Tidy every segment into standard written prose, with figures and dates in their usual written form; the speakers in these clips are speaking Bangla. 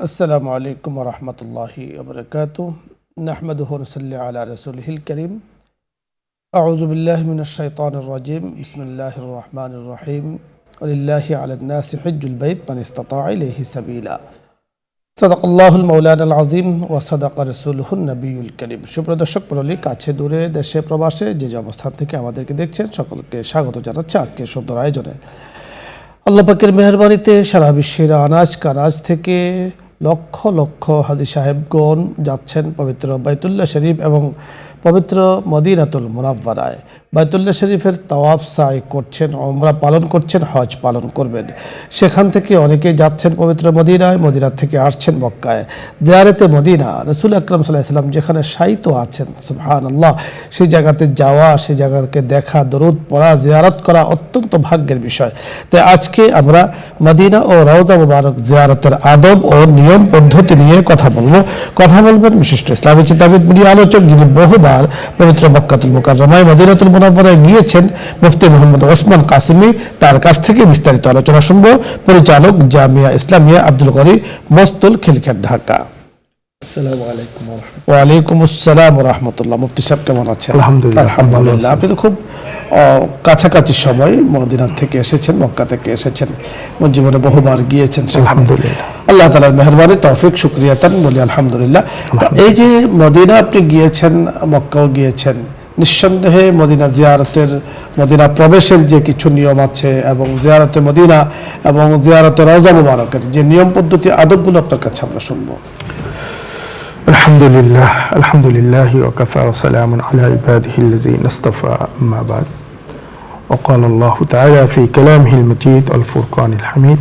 আসসালামু আলাইকুম ওয়া রাহমাতুল্লাহি ওয়া বারাকাতুহু নাহমাদুহু ওয়া নুসাল্লি আলা রাসূলিহিল কারীম আউযু বিল্লাহি মিনাশ শাইতানির রাজীম বিসমিল্লাহির রহমানির রহিম ওয়ালিল্লাহি আলান নাসি হিজ্জুল বাইত মান ইসতাতাআ ইলাইহি সাবিলা সাদাকাল্লাহুল মাওলানাল আযীম ওয়া সাদাকা রাসূলুহুন নবিয়্যুল কারীম। সুপ্রিয় দর্শক মণ্ডলী, কাছে দূরে দেশে প্রবাসে যে অবস্থান থেকে আমাদেরকে দেখছেন সকলকে স্বাগত জানাচ্ছি আজকের সুন্দর আয়োজনে। আল্লাহ পাকের মেহেরবানিতে সারা বিশ্বের আনাজ কানাজ থেকে লক্ষ লক্ষ হাজী সাহেবগণ যাচ্ছেন পবিত্র বাইতুল্লাহ শরীফ এবং পবিত্র মদিনাতুল মুনাওয়ারায়। বাইতুল্লাহ শরীফের তাওয়াফ সাই করছেন, উমরা পালন করছেন, হজ পালন করবেন। সেখান থেকে অনেকে যাচ্ছেন পবিত্র মদিনায়, মদিনা থেকে আসছেন মক্কায়। জিয়ারতে মদিনা, রাসূল আকরাম সাল্লাল্লাহু আলাইহি ওয়াসাল্লাম যেখানে শায়িত আছেন, সুবহানাল্লাহ, সেই জায়গাতে যাওয়া, সেই জায়গাকে দেখা, দরুদ পড়া, জিয়ারত করা অত্যন্ত ভাগ্যের বিষয়। তাই আজকে আমরা মদিনা ও রওজা মুবারক জিয়ারতের আদব ও নিয়ম পদ্ধতি নিয়ে কথা বলবেন বিশিষ্ট ইসলামী চিন্তাবিদ, মিডিয়া আলোচক, যিনি বহুবার পবিত্র মক্কাতুল মুকাররমায় মদিনাতুল মুনাওয়ারায় গিয়েছেন, মুফতি মুহাম্মদ ওসমান কাসেমী। তার কাছ থেকে বিস্তারিত আলোচনা শুনবো। পরিচালক জামিয়া ইসলামিয়া আব্দুল গনি, মস্তুল, খিলক্ষেত, ঢাকা। আসসালামু আলাইকুম ওয়া রাহমাতুল্লাহ। ওয়া আলাইকুম আসসালাম ওয়া রাহমাতুল্লাহ। মুফতি সাহেব কেমন আছেন? আলহামদুলিল্লাহ। আপনি তো খুব কাছাকাছি সময় মদিনা থেকে এসেছেন, মক্কা থেকে এসেছেন, জীবনে বহুবার গিয়েছেন সেখানে। আলহামদুলিল্লাহ, আল্লাহ তাআলার মেহেরবানি, তৌফিক, শুকরিয়াতান বলি আলহামদুলিল্লাহ। এই যে মদিনা আপনি গিয়েছেন, মক্কাও গিয়েছেন, নিঃসন্দেহে মদিনা জিয়ারতের, মদিনা প্রবেশের যে কিছু নিয়ম আছে এবং জিয়ারতে মদিনা এবং জিয়ারতে রওজা মুবারকের যে নিয়ম পদ্ধতি আদবগুলো আপনার কাছে আমরা শুনবো। আলহামদুলিল্লাহ, আলহামদুলিল্লাহ ওয়া কাফা ওয়া সালামুন আলা ইবাদিহিল্লাযীনা ইসতাফা, আম্মা বাদ। وقال الله تعالى في كلامه المجيد الفرقان الحميد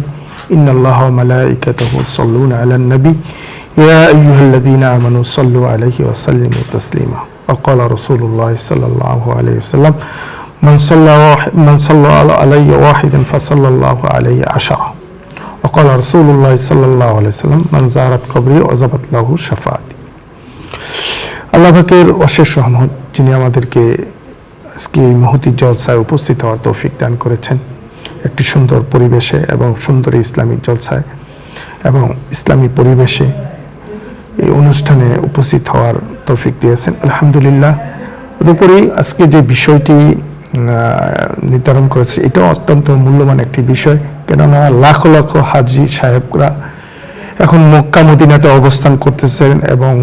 إن الله وملائكته يصلون على النبي يا أيها الذين آمنوا صلوا عليه وسلموا تسليما. وقال رسول الله صلى الله عليه وسلم من صلى علي واحدا فصلى الله عليه عشرة. وقال رسول الله صلى الله عليه وسلم من زارت قبري وجبت له شفاعتي. আল্লাহ পাকের অশেষ রহমত, যিনি আমাদেরকে আজকে এই মহতি জলসায় উপস্থিত হওয়ার তৌফিক দান করেছেন, একটি সুন্দর পরিবেশে এবং সুন্দর ইসলামিক জলসায় এবং ইসলামী পরিবেশে এই অনুষ্ঠানে উপস্থিত হওয়ার তৌফিক দিয়েছেন, আলহামদুলিল্লাহ। তদুপরি আজকে যে বিষয়টি নির্ধারণ করেছে, এটাও অত্যন্ত মূল্যবান একটি বিষয়, কেননা লাখ লাখ হাজী সাহেবরা এখন মক্কা মদিনাতে অবস্থান করতেছেন এবং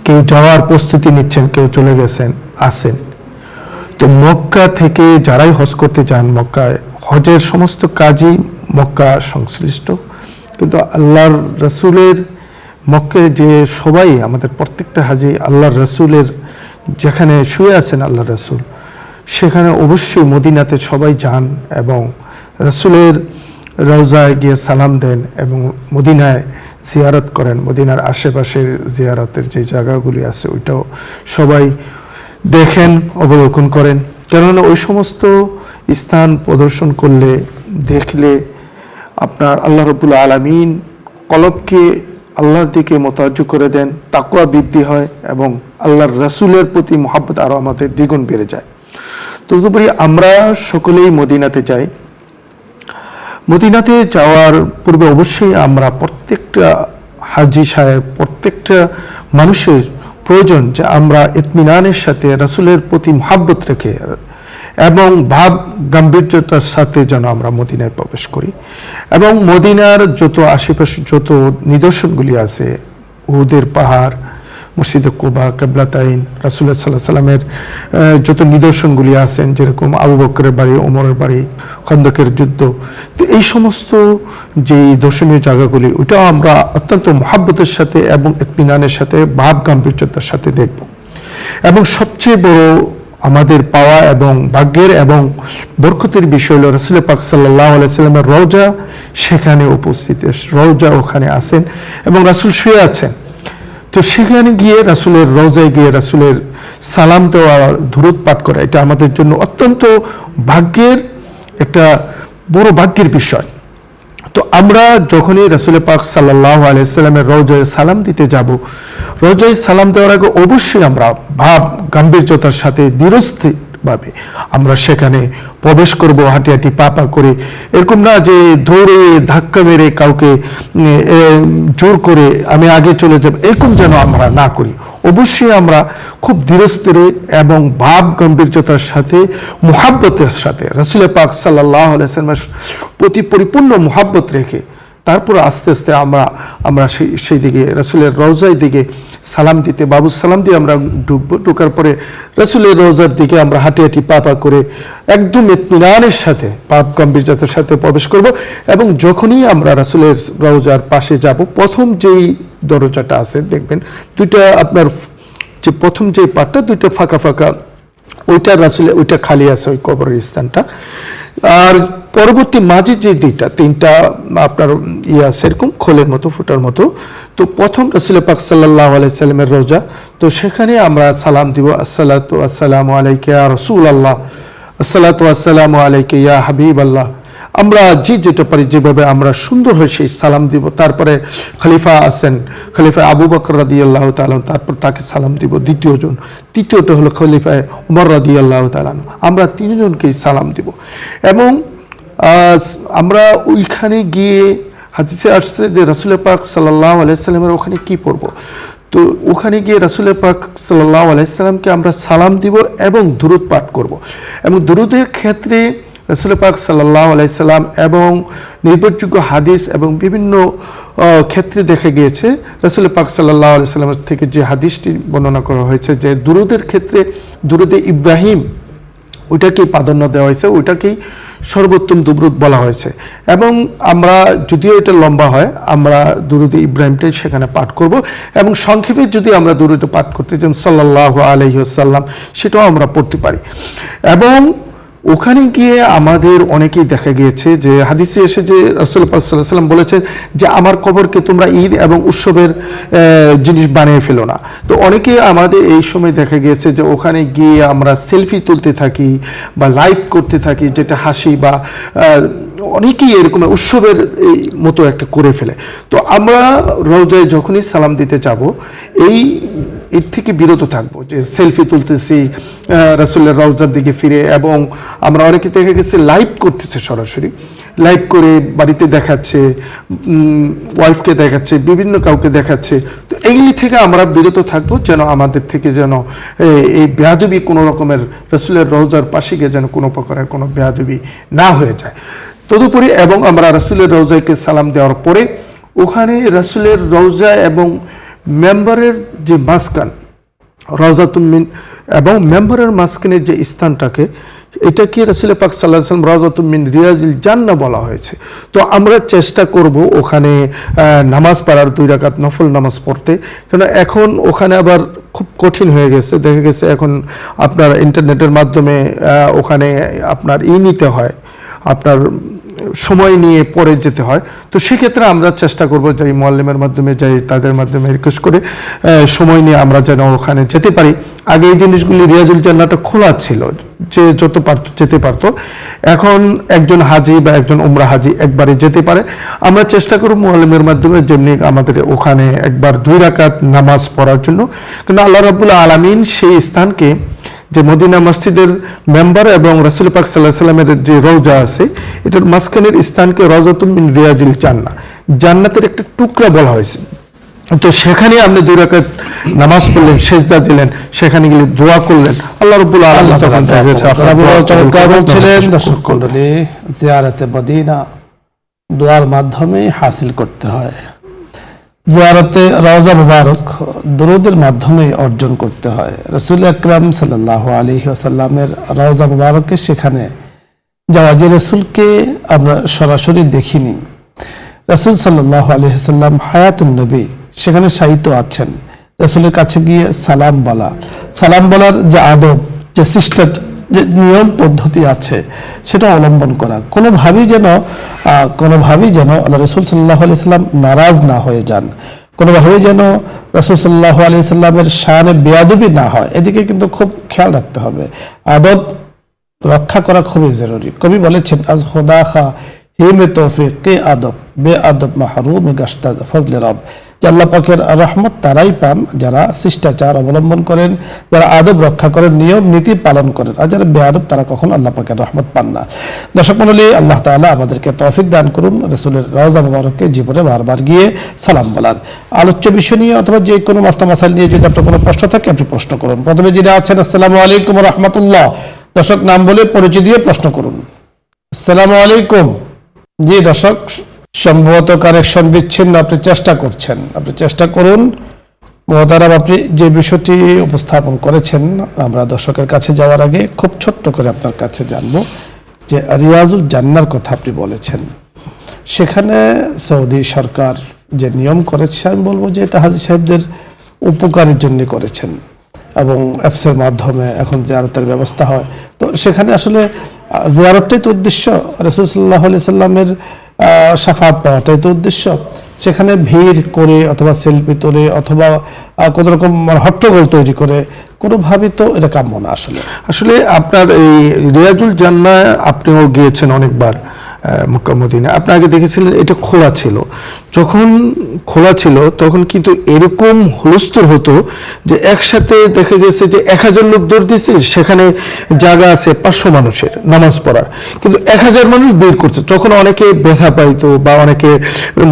কেউ যাওয়ার প্রস্তুতি নিচ্ছেন, কেউ চলে গেছেন, আছেন। তো মক্কা থেকে যারাই হজ করতে যান, মক্কায় হজের সমস্ত কাজই মক্কা সংশ্লিষ্ট, কিন্তু আল্লাহর রসুলের মক্কায় যে সবাই, আমাদের প্রত্যেকটা হাজি আল্লাহর রসুলের যেখানে শুয়ে আছেন আল্লাহর রসুল, সেখানে অবশ্যই মদিনাতে সবাই যান এবং রসুলের রওজায় গিয়ে সালাম দেন এবং মদিনায় জিয়ারত করেন। মদিনার আশেপাশের জিয়ারতের যে জায়গাগুলি আছে ওইটাও সবাই দেখেন, অবলোকন করেন, কেননা ওই সমস্ত স্থান প্রদর্শন করলে, দেখলে আপনার আল্লাহ রাব্বুল আলামিন কলবকে আল্লাহর দিকে মোতাজ্জু করে দেন, তাকওয়া বৃদ্ধি হয় এবং আল্লাহর রাসূলের প্রতি মহব্বত আরও আমাদের দ্বিগুণ বেড়ে যায়। তদুপরি আমরা সকলেই মদিনাতে যাই। মদিনাতে যাওয়ার পূর্বে অবশ্যই আমরা প্রত্যেকটা হাজী সাহেব, প্রত্যেকটা মানুষের প্রয়োজন যে আমরা ইতমিনানের সাথে রাসূলের প্রতি মহব্বত রেখে এবং ভাব গাম্ভীর্যতার সাথে যেন আমরা মদিনায় প্রবেশ করি এবং মদিনার যত আশেপাশে যত নিদর্শনগুলি আছে, উহুদের পাহাড়, মসজিদে কুবা, কিবলাতাইন, রাসূলুল্লাহ সাল্লাল্লাহু আলাইহি সাল্লামের যত নিদর্শনগুলি আছেন, যেরকম আবু বকরের বাড়ি, ওমরের বাড়ি, খন্দকের যুদ্ধ, তো এই সমস্ত যে দর্শনীয় জায়গাগুলি, ওইটাও আমরা অত্যন্ত মহব্বতের সাথে এবং ইতমিনানের সাথে, ভাব গাম্ভীর্যতার সাথে দেখব। এবং সবচেয়ে বড় আমাদের পাওয়া এবং ভাগ্যের এবং বরকতের বিষয় হলো রাসূল পাক সাল্লাল্লাহু আলাইহি সাল্লামের রওজা, সেখানে উপস্থিত, রওজা ওখানে আছেন এবং রাসূল শুয়ে আছেন। তো সেখানে গিয়ে রাসূলের রওজায় গিয়ে রাসূলের সালাম দেওয়া, দুরূদ পাঠ করা, এটা আমাদের জন্য অত্যন্ত ভাগ্যের, একটা বড় ভাগ্যের বিষয়। তো আমরা যখনই রাসূল পাক সাল্লাল্লাহু আলাইহি সাল্লামের রওজায় সালাম দিতে যাব, রওজায় সালাম দেওয়ার আগে অবশ্যই আমরা ভাব গাম্ভীর্যতার সাথে, ধীরস্থির ভাবে আমরা সেখানে প্রবেশ করব হাঁটি হাঁটি পা পা করে, এরকম না যে দৌড়ে ধাক্কা মেরে কাউকে জোর করে আমি আগে চলে যাব, এরকম যেন আমরা না করি। অবশ্যই আমরা খুব ধীরস্থিরে এবং ভাব গম্ভীর্যতার সাথে মুহাব্বতের সাথে রাসূল পাক সাল্লাল্লাহু আলাইহি ওয়াসাল্লামের প্রতি পরিপূর্ণ মুহাব্বত রেখে তারপর আস্তে আস্তে আমরা সেই দিকে রাসূলের রওজার দিকে সালাম দিতে বাবু সালাম দিয়ে আমরা ঢুকবো। ঢোকার পরে রাসূলের রওজার দিকে আমরা হাঁটি হাঁটি পা পা করে একদম ইত্মিনানের সাথে পাপ গম্ভীর্যতার সাথে প্রবেশ করব। এবং যখনই আমরা রাসূলের রওজার পাশে যাব, প্রথম যেই দরজাটা আছে দেখবেন দুইটা আপনার যে প্রথম যে পাটটা দুইটা ফাঁকা ফাঁকা, ওইটা রাসূলের ওইটা খালি আছে ওই কবরের স্থানটা। আর পরবর্তী মাঝে যে দুইটা তিনটা আপনার আছে এরকম খোলের মতো ফুটার মতো, তো প্রথম রাসূল পাক সাল্লাল্লাহু আলাইহি সাল্লামের রওজা, তো সেখানে আমরা সালাম দিব আসসালাতু আসসালামু আলাইকা ইয়া রাসূলুল্লাহ, আসসালাতু আসসালামু আলাইকা ইয়া হাবিবাল্লাহ। আমরা যেটা পারি যেভাবে আমরা সুন্দর হয়ে সেই সালাম দিব। তারপরে খলিফা আছেন, খলিফা আবু বকর রাদিয়াল্লাহু তাআলা, তারপর তাকে সালাম দিব দ্বিতীয়জন। তৃতীয়টা হলো খলিফা ওমর রাদিয়াল্লাহু তাআলা, আমরা তিনজনকেই সালাম দিব। এবং আমরা ওইখানে গিয়ে হাদিসে আসছে যে রাসূল পাক সাল্লাল্লাহু আলাইহি সাল্লামের ওখানে কি পড়ব, তো ওখানে গিয়ে রাসূল পাক সাল্লাল্লাহু আলাইহি সাল্লামকে আমরা সালাম দিব এবং দুরূদ পাঠ করব। এবং দুরূদের ক্ষেত্রে রাসূল পাক সাল্লাল্লাহু আলাইহি সাল্লাম এবং নির্ভরযোগ্য হাদিস এবং বিভিন্ন ক্ষেত্রে দেখা গিয়েছে রাসূল পাক সাল্লাল্লাহু আলাইহি সাল্লামের থেকে যে হাদিসটি বর্ণনা করা হয়েছে যে দুরূদের ক্ষেত্রে দুরূদে ইব্রাহিম ওইটাকেই প্রাধান্য দেওয়া হয়েছে, ওইটাকেই সর্বোত্তম দুরূদ বলা হয়েছে। এবং আমরা যদিও এটা লম্বা হয়, আমরা দুরূদে ইব্রাহিমটাই সেখানে পাঠ করব। এবং সংক্ষেপে যদি আমরা দুরূদে পাঠ করতে যেমন সাল্লাল্লাহু আলাইহি ওয়াসাল্লাম সেটাও আমরা পড়তে পারি। এবং ওখানে গিয়ে আমাদের অনেকেই দেখা গিয়েছে যে হাদিসে এসে যে রাসূল পাক সাল্লাল্লাহু আলাইহি ওয়াসাল্লাম বলেছেন যে আমার কবরকে তোমরা ঈদ এবং উৎসবের জিনিস বানিয়ে ফেলো না। তো অনেকেই আমাদের এই সময় দেখা গিয়েছে যে ওখানে গিয়ে আমরা সেলফি তুলতে থাকি বা লাইভ করতে থাকি, যেটা হাসি বা অনেকেই এরকম উৎসবের এই মতো একটা করে ফেলে। তো আমরা রওজায় যখনই সালাম দিতে যাব এর থেকে বিরত থাকবো, যে সেলফি তুলতেছি রাসূলের রওজার দিকে ফিরে। এবং আমরা অনেকে দেখা গেছে লাইভ করতেছে, সরাসরি লাইভ করে বাড়িতে দেখাচ্ছে, ওয়াইফকে দেখাচ্ছে, বিভিন্ন কাউকে দেখাচ্ছে। তো এইগুলি থেকে আমরা বিরত থাকবো, যেন আমাদের থেকে যেন এই বেয়াদবি কোনো রকমের রাসূলের রওজার পাশে গিয়ে যেন কোনো প্রকারের কোনো বেয়াদবি না হয়ে যায়। তদুপরি এবং আমরা রাসূলের রওজাকে সালাম দেওয়ার পরে ওখানে রাসূলের রওজা এবং মেম্বারের যে মাঝখান রওজাতুম মিন এবং মেম্বারের মাঝখানের যে স্থানটাকে, এটাকে রাসূল পাক সাল্লাল্লাহু আলাইহি ওয়াসাল্লাম রওজাতুম মিন রিয়াজিল জান্নাহ বলা হয়েছে। তো আমরা চেষ্টা করব ওখানে নামাজ পড়ার 2 রাকাত নফল নামাজ পড়তে, কারণ এখন ওখানে আবার খুব কঠিন হয়ে গেছে। দেখা গেছে এখন আপনার ইন্টারনেটের মাধ্যমে ওখানে আপনার নিতে হয়, আপনার সময় নিয়ে পরে যেতে হয়। তো সেক্ষেত্রে আমরা চেষ্টা করব যে মুআল্লিমের মাধ্যমে যাই, তাদের মাধ্যমে রিকোয়েস্ট করে সময় নিয়ে আমরা যেন ওখানে যেতে পারি। আগে এই জিনিসগুলি রিয়াজুল জান্নাহটা খোলা ছিল, যে যত পারত যেতে পারতো। এখন একজন হাজি বা একজন উমরা হাজি একবারে যেতে পারে। আমরা চেষ্টা করব মুআল্লিমের মাধ্যমে যেমনি আমাদের ওখানে একবার 2 রাকাত নামাজ পড়ার জন্য। কিন্তু আল্লাহ রাব্বুল আলামিন সেই স্থানকে, যে মদিনা মসজিদের মেম্বার এবং রাসূল পাক সাল্লাল্লাহু আলাইহি সাল্লামের যে রওজা আছে, এটার মাঝখানের স্থানকে রওজাতুম মিন রিয়াজিল জান্নাহ, জান্নাতের একটা টুকরা বলা হয়েছে। তো সেখানে আপনি 2 রাকাত নামাজ পড়লেন, সেজদা দিলেন, সেখানে গিয়ে দোয়া করলেন, আল্লাহ রাব্বুল আলামিন তখন দেখেছে আপনারা চমৎকার বলছিলেন। দর্শক মণ্ডলী, জিয়ারতে মদিনা দোয়ার মাধ্যমে হাসিল করতে হয়, জিয়ারতে রওজা মুবারক দুরূদের মাধ্যমে অর্জন করতে হয়। রাসূল আকরাম সাল্লাল্লাহু আলাইহি ওয়াসাল্লামের রওজা মুবারকে সেখানে যাওয়া, যে রাসূলকে আমরা সরাসরি দেখিনি, রাসূল সাল্লাল্লাহু আলাইহি ওয়াসাল্লাম হায়াতুন নবী সেখানে শায়িত আছেন, রাসূলের কাছে গিয়ে সালাম বলার যে আদব, যে শিষ্টাচার, যে নিয়ম পদ্ধতি আছে সেটা অবলম্বন করা। কোনোভাবেই যেন আল্লাহ রাসূল সাল্লাল্লাহু আলাইহি সাল্লাম নারাজ না হয়ে যান, কোনোভাবেই যেন রাসূল সাল্লাল্লাহু আলাইহি সাল্লামের শানে বেয়াদবি না হয়, এদিকে কিন্তু খুব খেয়াল রাখতে হবে। আদব রক্ষা করা খুবই জরুরি। কবি বলেছেন, আজ খোদা খা হিমে তৌফিক কে আদব, বে আদব মাহরুম গাস্তাদ ফজলে রব। যে আল্লাহ পাকের রহমত তারাই পান যারা শিষ্টাচার অবলম্বন করেন, যারা আদব রক্ষা করেন, নিয়ম নীতি পালন করেন, আর যারা বেআদব তারা কখনো আল্লাহ পাকের রহমত পান না। দর্শক মণ্ডলী, আল্লাহ তাআলা আমাদেরকে তৌফিক দান করুন রাসূলের রওজা মুবারকে জীবনে বারবার গিয়ে সালাম বলার। আলোচ্য বিষয় নিয়ে অথবা যে কোনো মাসলা মাসাইল নিয়ে যদি আপনার কোনো প্রশ্ন থাকে আপনি প্রশ্ন করুন। প্রথমে যিনি আছেন, আসসালামু আলাইকুম ওয়া রাহমাতুল্লাহ। দর্শক নাম বলে পরিচয় দিয়ে প্রশ্ন করুন। আসসালামু আলাইকুম। জি দর্শক, সম্ভবত কানেকশন বিচ্ছিন্ন, আপনি চেষ্টা করছেন, আপনি চেষ্টা করুন। মোহতারাম, আপনি যে বিষয়টি উপস্থাপন করেছেন, আমরা দর্শকের কাছে যাওয়ার আগে খুব ছোট্ট করে আপনার কাছে জানবো যে রিয়াজুল জান্নার কথা আপনি বলেছেন, সেখানে সৌদি সরকার যে নিয়ম করেছে, আমি বলবো যে এটা হাজী সাহেবদের উপকারের জন্য করেছেন এবং অ্যাপসের মাধ্যমে এখন জিয়ারতের ব্যবস্থা হয়। তো সেখানে আসলে জিয়ারতটাই তো উদ্দেশ্য, রাসূল সাল্লাল্লাহু আলাইহি সাল্লামের শাফাত পাওয়াটাই তো উদ্দেশ্য। সেখানে ভিড় করে অথবা সেলফি তোলে অথবা কোনো রকম হট্টগোল তৈরি করে কোনোভাবেই তো এটা কাম্য না। আসলে আপনার এই রিয়াজুল জান্নাহ আপনিও গিয়েছেন অনেকবার মক্কা মদিনা, আপনি আগে দেখেছিলেন এটা খোলা ছিল। যখন খোলা ছিল তখন কিন্তু এরকম হুলস্থুল হতো যে একসাথে দেখা গেছে যে 1000 লোক দৌড় দিচ্ছে, সেখানে জায়গা আছে 500 মানুষের নামাজ পড়ার, কিন্তু 1000 মানুষ বের করছে। তখন অনেকে ব্যথা পাইতো বা অনেকে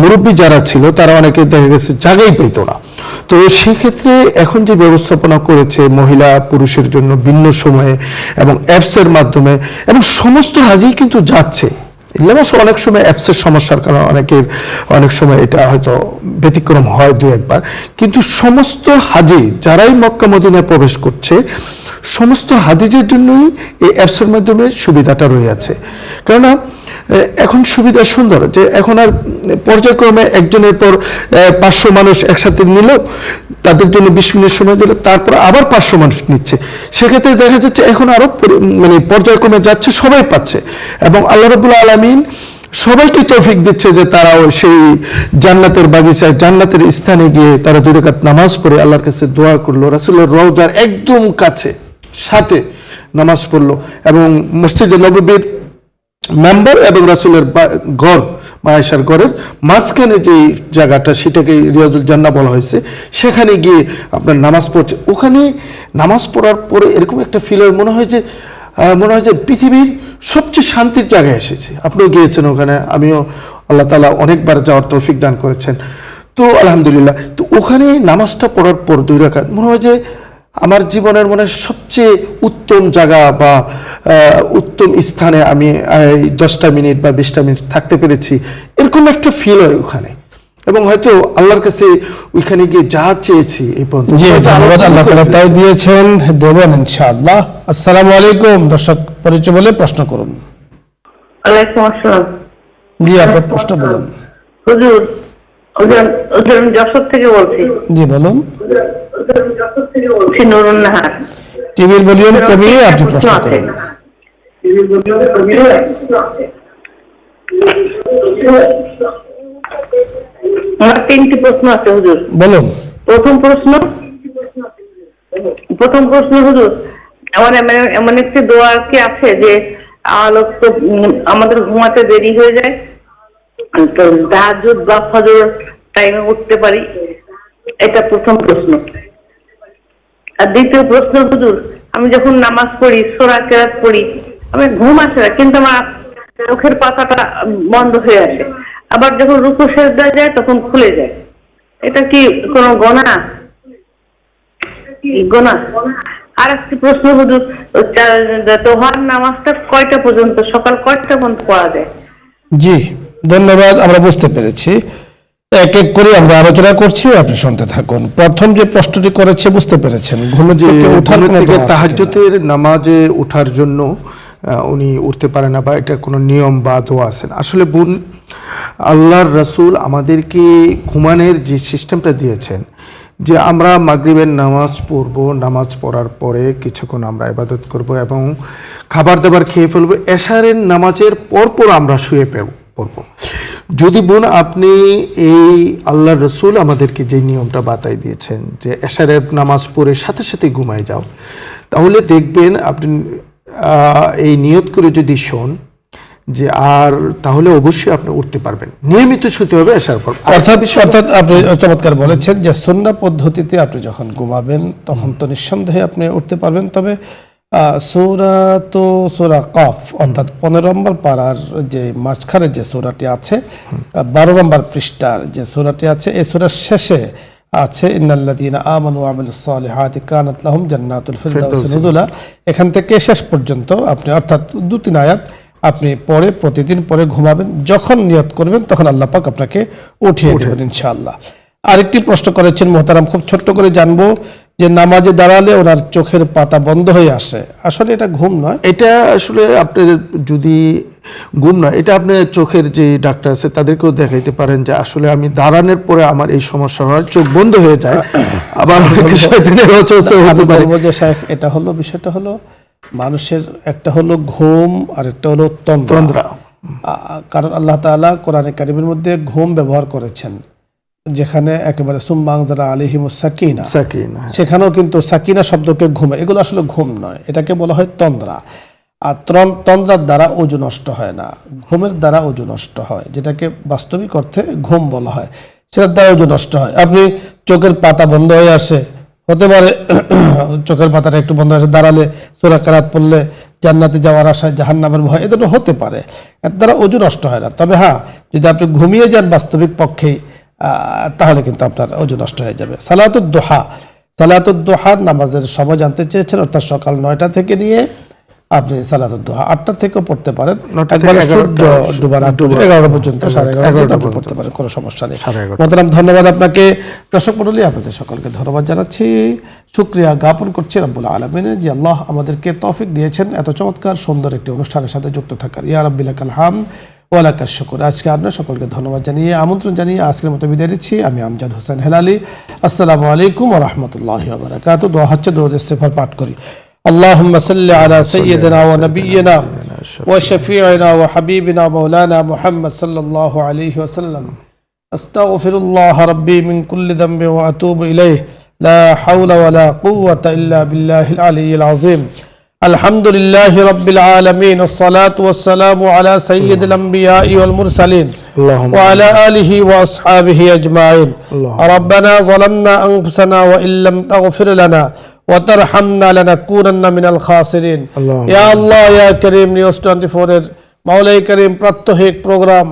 মুরব্বী যারা ছিল তারা অনেকে দেখা গেছে জায়গাই পাইতো না। তো সেক্ষেত্রে এখন যে ব্যবস্থাপনা করেছে মহিলা পুরুষের জন্য ভিন্ন সময়ে এবং অ্যাপসের মাধ্যমে, এবং সমস্ত হাজি কিন্তু যাচ্ছে। অনেক সময় অ্যাপসের সমস্যার কারণে অনেক সময় এটা হয়তো ব্যতিক্রম হয় দু একবার, কিন্তু সমস্ত হাজি যারাই মক্কা মদিনায় প্রবেশ করছে সমস্ত হাজিদের জন্যই এই অ্যাপসের মাধ্যমে সুবিধাটা রয়েছে। কেননা এখন সুবিধা সুন্দর যে এখন আর পর্যায়ক্রমে একজনের পর 500 মানুষ একসাথে নিল, তাদের জন্য 20 মিনিট সময় দিল, তারপর আবার 500 মানুষ নিচ্ছে। সেক্ষেত্রে দেখা যাচ্ছে এখন আরো মানে পর্যায়ক্রমে যাচ্ছে, সবাই পাচ্ছে, এবং আল্লাহ রাব্বুল আলামিন সবাইকে তৌফিক দিচ্ছে যে তারাও সেই জান্নাতের বাগিচায় জান্নাতের স্থানে গিয়ে তারা 2 রাকাত নামাজ পড়ে আল্লাহর কাছে দোয়া করলো, রাসূলের রওজার একদম কাছে সাথে নামাজ পড়লো, এবং মসজিদে নববীর মেম্বার এবং রাসূলের ঘর আয়েশার ঘরের মাঝখানে যে জায়গাটা সেটাকে রিয়াজুল জান্নাহ বলা হয়েছে, সেখানে গিয়ে আপনার নামাজ পড়ছে। ওখানে নামাজ পড়ার পরে এরকম একটা ফিল হয়, মনে হয় যে পৃথিবীর সবচেয়ে শান্তির জায়গায় এসেছে। আপনিও গিয়েছেন ওখানে, আমিও, আল্লাহ তাআলা অনেকবার যাওয়ার তৌফিক দান করেছেন। তো আলহামদুলিল্লাহ, তো ওখানে নামাজটা পড়ার পর 2 রাকাত মনে হয় যে আমার জীবনের মনে সবচেয়ে উত্তম জায়গা বা উত্তম স্থানে আমি 10টা মিনিট বা 20টা মিনিট থাকতে পেরেছি, এরকম একটা ফিল হয় ওখানে। এবং হয়তো আল্লাহর কাছে ওইখানে গিয়ে যা চেয়েছি এই পর্যন্ত ধন্যবাদ, আল্লাহ তাআলা তাই দিয়েছেন, দেবেন ইনশাআল্লাহ। আসসালামু আলাইকুম। দর্শক পরিচয় বলে প্রশ্ন করুন। ওয়ালাইকুম আসসালাম। জি, আপনার প্রশ্ন বলুন। হুজুর, আমি যশোর থেকে বলছি। জি বলুন। নুরুন নাহার। টিভির ভলিউম কমিয়ে আপনি প্রশ্ন করুন। আমার 3টি প্রশ্ন আছে হুজুর। বলুন। প্রথম প্রশ্ন হুজুর, এমন একটি দোয়া কি আছে যে আলোক তো আমাদের ঘুমাতে দেরি হয়ে যায়, তো তাহাজ্জুদ বা ফজর টাইমে উঠতে পারি? এটা প্রথম প্রশ্ন। আর দ্বিতীয় প্রশ্ন হুজুর, আমি যখন নামাজ পড়ি, সূরা কেরাত পড়ি, আমি ঘুম আসে না, কিন্তু আমার চোখের পাতাটা বন্ধ হয়ে আসে, আবার যখন রুকু সেজদায় যায় তখন খুলে যায়। এটা কি কোনো গুনাহ? আর একটি প্রশ্ন হুজুর, তোহার নামাজটা কয়টা পর্যন্ত, সকাল কয়টা পর্যন্ত পড়া যায়? জি ধন্যবাদ, আমরা বুঝতে পেরেছি। এক এক করে আমরা আলোচনা করছি, আপনি শুনতে থাকুন। প্রথম যে প্রশ্নটি করেছে বুঝতে পেরেছেন, ঘুম থেকে ওঠার থেকে তাহাজ্জুদের নামাজে ওঠার জন্য উনি উঠতে পারে না বা এটার কোনো নিয়ম বা দোয়া আছে না। আসলে বোন, আল্লাহর রাসূল আমাদেরকে ঘুমানোর যে সিস্টেমটা দিয়েছেন যে আমরা মাগরিবের নামাজ পড়ব, নামাজ পড়ার পরে কিছুক্ষণ আমরা ইবাদত করব এবং খাবার দাবার খেয়ে ফেলবো, এশারের নামাজের পরপর আমরা শুয়ে পড়ব। যদি বোন আপনি এই আল্লাহর রাসূল আমাদেরকে যে নিয়মটা বাতাই দিয়েছেন যে এশারের নামাজ পড়ে সাথে সাথে ঘুমায় যাও, তাহলে দেখবেন আপনি এই নিয়ত করে যদি শোন যে আর তাহলে অবশ্যই আপনি উঠতে পারবেন, নিয়মিত শুতে হবে এশার পর। অর্থাৎ আপনি চমৎকার বলেছেন যে সুন্নাহ পদ্ধতিতে আপনি যখন ঘুমাবেন তখন তো নিঃসন্দেহে আপনি উঠতে পারবেন, তবে সূরা কফ অর্থাৎ 15 নম্বর পারার যে মাঝখানে যে সূরাটি আছে, 12 নম্বর পৃষ্ঠার যে সূরাটি আছে, এই সূরার শেষে আছে ইন্নাল্লাযীনা আমানু ওয়া আমিলুস সালিহাতি কানাত লাহুম জান্নাতুল ফিরদাউসি নুজুলা। এখান থেকে শেষ পর্যন্ত আপনি অর্থাৎ 2-3 আয়াত আপনি পরে প্রতিদিন পরে ঘুমাবেন, যখন নিয়ত করবেন তখন আল্লাহ পাক আপনাকে উঠিয়ে দেবেন ইনশাআল্লাহ। আরেকটি প্রশ্ন করেছেন মোহতারাম, খুব ছোট্ট করে জানবো যে নামাজে দাঁড়ালে ওনার চোখের পাতা বন্ধ হয়ে আসে, আসলে এটা ঘুম নয়? এটা আসলে আপনার যদি ঘুম নয়, এটা আপনি চোখের যে ডাক্তার আছে তাদেরকেও দেখাইতে পারেন যে আসলে আমি দাঁড়ানোর পরে আমার এই সমস্যা হয়, চোখ বন্ধ হয়ে যায়, আবার এটা হলো বিষয়টা হলো মানুষের একটা হলো ঘুম আর একটা হলো তন্দ্রা। কারণ আল্লাহ তাআলা কোরআনে কারীমের মধ্যে ঘুম ব্যবহার করেছেন, যেখানে একেবারে সুম্মা আনজালা আলাইহিমুস সাকিনা, সেখানেও কিন্তু সাকিনা শব্দকে ঘুম, এগুলো আসলে ঘুম নয়, এটাকে বলা হয় তন্দ্রা। আর তন্দ্রার দ্বারা ওজু নষ্ট হয় না, ঘুমের দ্বারা ওজু নষ্ট হয়, যেটাকে বাস্তবিক অর্থে ঘুম বলা হয়, সেটার দ্বারা ওজু নষ্ট হয়। আপনি চোখের পাতা বন্ধ হয়ে আসে, হতে পারে চোখের পাতাটা একটু বন্ধ হয়ে আসে, দাঁড়ালে সূরা কিরাত পড়লে জান্নাতে যাওয়ার আশায় জাহান্নামের ভয়, এদের হতে পারে, এর দ্বারা ওজু নষ্ট হয় না। তবে হ্যাঁ, যদি আপনি ঘুমিয়ে যান বাস্তবিক পক্ষেই, তাহলে কিন্তু আপনার ওজু নষ্ট হয়ে যাবে। সালাতুদ দুহা নামাজের সময় জানতে চেয়েছেন, অর্থাৎ সকাল 9টা থেকে নিয়ে আপনি সালাতুদ দুহা 8টা থেকেও পড়তে পারেন, একবারে সূর্য ডুবার আগ 11টা পর্যন্ত, 11:30 আপনি পড়তে পারেন, কোনো সমস্যা নেই। মোহতারাম, ধন্যবাদ আপনাকে। দর্শক মণ্ডলী, আপনাদের সকলকে ধন্যবাদ জানাচ্ছি, শুকরিয়া জ্ঞাপন করছি রব্বুল আলামিনের যে আল্লাহ আমাদেরকে তৌফিক দিয়েছেন এত চমৎকার সুন্দর একটি অনুষ্ঠানের সাথে যুক্ত থাকার। ইয়া রাব্বি লাকাল হামদ ওয়া লাকাশ শুকর। আজকে আপনার সকলকে ধন্যবাদ জানিয়ে আমন্ত্রণ জানিয়ে আজকের মতো বিদায় নিচ্ছি। আমি আমজাদ হোসেন হেলালি। আসসালামু আলাইকুম ওয়া রাহমাতুল্লাহি ওয়া বারাকাতুহু। দোয়া হচ্ছে, দরুদ ইস্তিগফার পাঠ করি। আল্লাহুম্মা সাল্লি আলা সাইয়্যিদিনা ওয়া নাবিয়্যিনা ওয়া শাফিঈনা ওয়া হাবিবিনা মাওলানা মুহাম্মদ সাল্লাল্লাহু আলাইহি ওয়াসাল্লাম। আস্তাগফিরুল্লাহ রাব্বি মিন কুল্লি যামবি ওয়া আতুবু ইলাইহি লা হাওলা ওয়া লা কুওয়াতা ইল্লা বিল্লাহিল আলিয়্যিল আযীম। আলহামদুলিল্লাহি রাব্বিল আলামিন, ওয়াসসালাতু ওয়াসসালামু আলা সাইয়্যিদিল আমবিয়াই ওয়াল মুরসালিন ওয়া আলা আলিহি ওয়া আসহাবিহি আজমাইন। রাব্বানা যালামনা আনফুসানা ওয়া ইল্লাম তাগফির লানা ওয়া তারহামনা লানাকুনান্না মিনাল খাসিরিন। ইয়া আল্লাহ, ইয়া কারীম, নিউজ 24 এর মাওলাই কারীম প্রাত্যহিক প্রোগ্রাম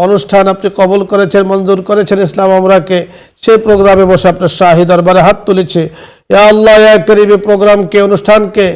অনুষ্ঠান আপনি কবুল করেছেন, মঞ্জুর করেছেন ইসলাম আমরাকে, সেই প্রোগ্রামে বসে আপনার শাহী দরবারে হাত তুলেছে। ইয়া আল্লাহ, ইয়া কারীম, প্রোগ্রামকে, অনুষ্ঠানকে,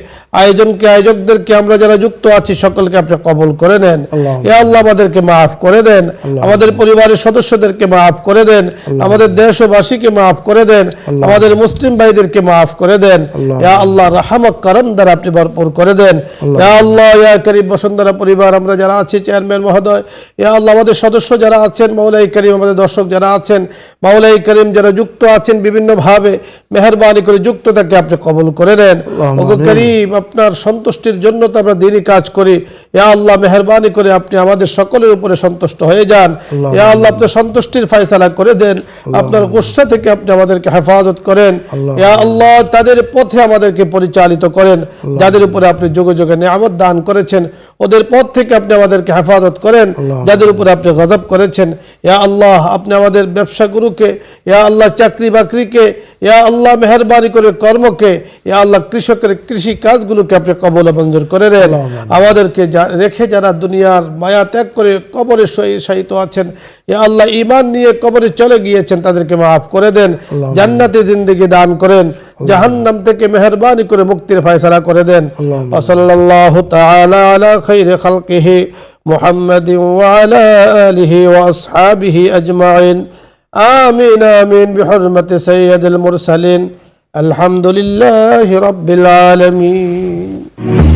আয়োজনকে, আয়োজকদেরকে, আমরা যারা যুক্ত আছি সকলকে আপনি কবুল করে নেন। ইয়া আল্লাহ, আমাদেরকে মাফ করে দেন, আমাদের পরিবারের সদস্যদেরকে মাফ করে দেন, আমাদের দেশবাসীকে মাফ করে দেন, আমাদের মুসলিম ভাইদেরকে মাফ করে দেন। ইয়া আল্লাহ, রাহমত করম দ্বারা আপনি ভরপুর করে দেন। ইয়া আল্লাহ, ইয়া কারীম, বসুন্ধরা পরিবার আমরা যারা আছি, চেয়ারম্যান মহোদয়, ইয়া আল্লাহ, আমাদের সদস্য যারা আছেন, মাওলাই কারীম, আমাদের দর্শক যারা আছেন, মাওলাই কারীম যারা যুক্ত আছেন বিভিন্নভাবে, মেহেরবানি করে যুক্ততাকে আপনি কবুল করে নেন। ওগো কারীম, আপনার সন্তুষ্টির জন্য তো আমরা দিনই কাজ করি। ইয়া আল্লাহ, মেহেরবানি করে আপনি আমাদের সকলের উপরে সন্তুষ্ট হয়ে যান। ইয়া আল্লাহ, আপনার সন্তুষ্টির ফয়সালা করে দেন, আপনার গুসা থেকে আপনি আমাদেরকে হেফাজত করেন। ইয়া আল্লাহ, তাদের পথে আমাদেরকে পরিচালিত করেন যাদের উপরে আপনি যুগে যুগে নিয়ামত দান করেছেন, ওদের পথ থেকে আপনি আমাদেরকে হেফাজত করেন যাদের উপরে আপনি গজব করেছেন। ইয়া আল্লাহ, আপনি আমাদের ব্যবসাগুলোকে, ইয়া আল্লাহ, চাকরি বাকরিকে, ইয়া আল্লাহ, মেহেরবানি করে কর্মকে, ইয়া আল্লাহ, কৃষকের কৃষি কাজগুলোকে আপনি কবুল মঞ্জুর করে নেন। আমাদেরকে রেখে যারা দুনিয়ার মায়া ত্যাগ করে কবরে শায়িত আছেন, ইয়া আল্লাহ, ঈমান নিয়ে কবরে চলে গিয়েছেন, তাদেরকে মাফ করে দেন, জান্নাতে জিন্দেগি দান করেন, জাহান্নাম থেকে মেহেরবানি করে মুক্তির ফয়সালা করে দেন। ওয়া সাল্লাল্লাহু তাআলা আলা খায়রি খালকিহি মুহাম্মাদিন ওয়া আলা আলিহি ওয়া আসহাবিহি আজমাইন। আমিন আমিন বিহুরমাতি সাইয়্যিদিল মুরসালিন। আলহামদুলিল্লাহি রাব্বিল আলামিন।